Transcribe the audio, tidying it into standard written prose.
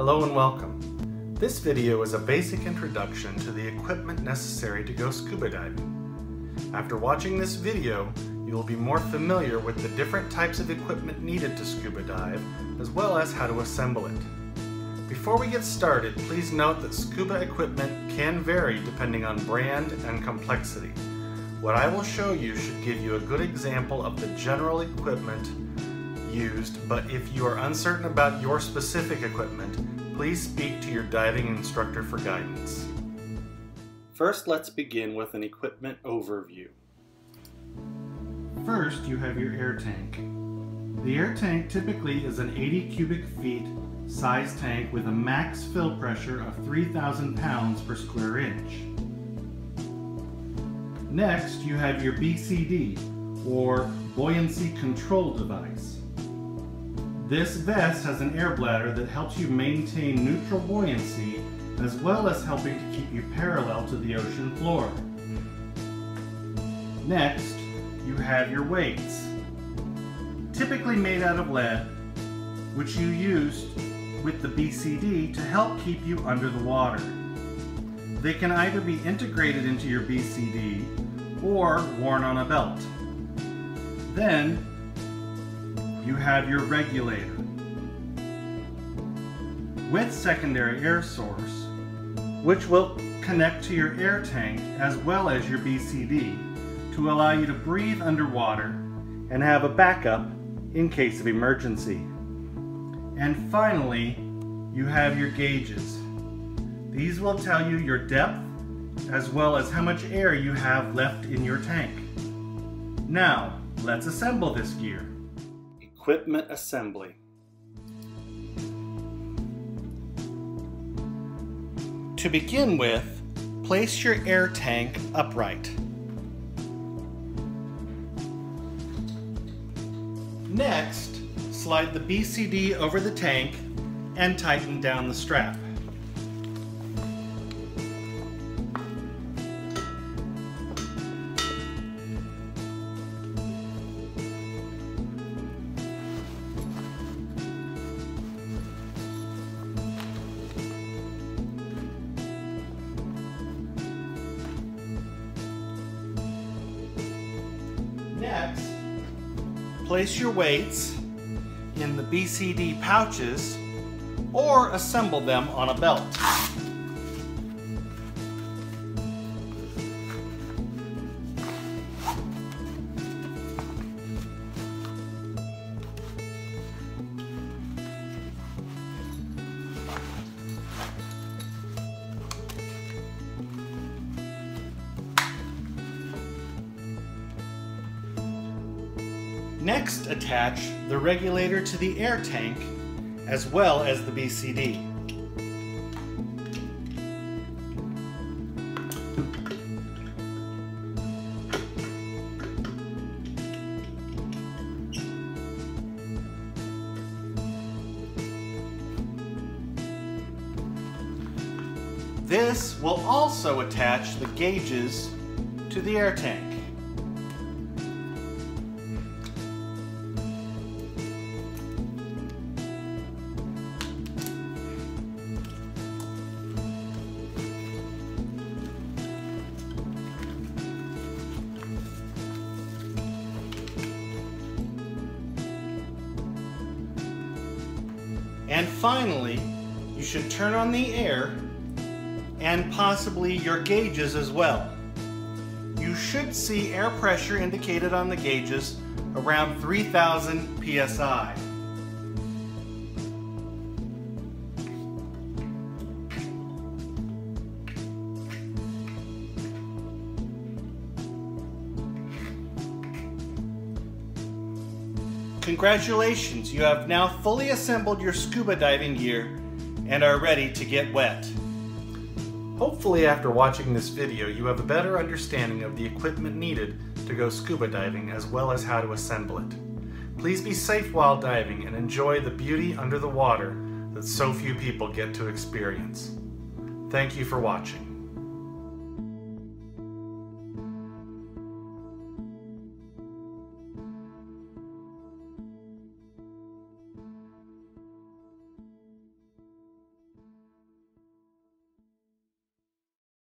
Hello and welcome. This video is a basic introduction to the equipment necessary to go scuba diving. After watching this video, you will be more familiar with the different types of equipment needed to scuba dive, as well as how to assemble it. Before we get started, please note that scuba equipment can vary depending on brand and complexity. What I will show you should give you a good example of the general equipment used, but if you are uncertain about your specific equipment, please speak to your diving instructor for guidance. First, let's begin with an equipment overview. First, you have your air tank. The air tank typically is an 80 cubic feet size tank with a max fill pressure of 3,000 pounds per square inch. Next, you have your BCD, or buoyancy control device. This vest has an air bladder that helps you maintain neutral buoyancy, as well as helping to keep you parallel to the ocean floor. Next, you have your weights, typically made out of lead, which you use with the BCD to help keep you under the water. They can either be integrated into your BCD or worn on a belt. Then, you have your regulator with secondary air source, which will connect to your air tank as well as your BCD to allow you to breathe underwater and have a backup in case of emergency. And finally, you have your gauges. These will tell you your depth as well as how much air you have left in your tank. Now, let's assemble this gear. Equipment assembly. To begin with, place your air tank upright. Next, slide the BCD over the tank and tighten down the strap. Next, place your weights in the BCD pouches or assemble them on a belt. Next, attach the regulator to the air tank as well as the BCD. This will also attach the gauges to the air tank. And finally, you should turn on the air and possibly your gauges as well. You should see air pressure indicated on the gauges around 3,000 psi. Congratulations, you have now fully assembled your scuba diving gear and are ready to get wet. Hopefully after watching this video you have a better understanding of the equipment needed to go scuba diving as well as how to assemble it. Please be safe while diving and enjoy the beauty under the water that so few people get to experience. Thank you for watching.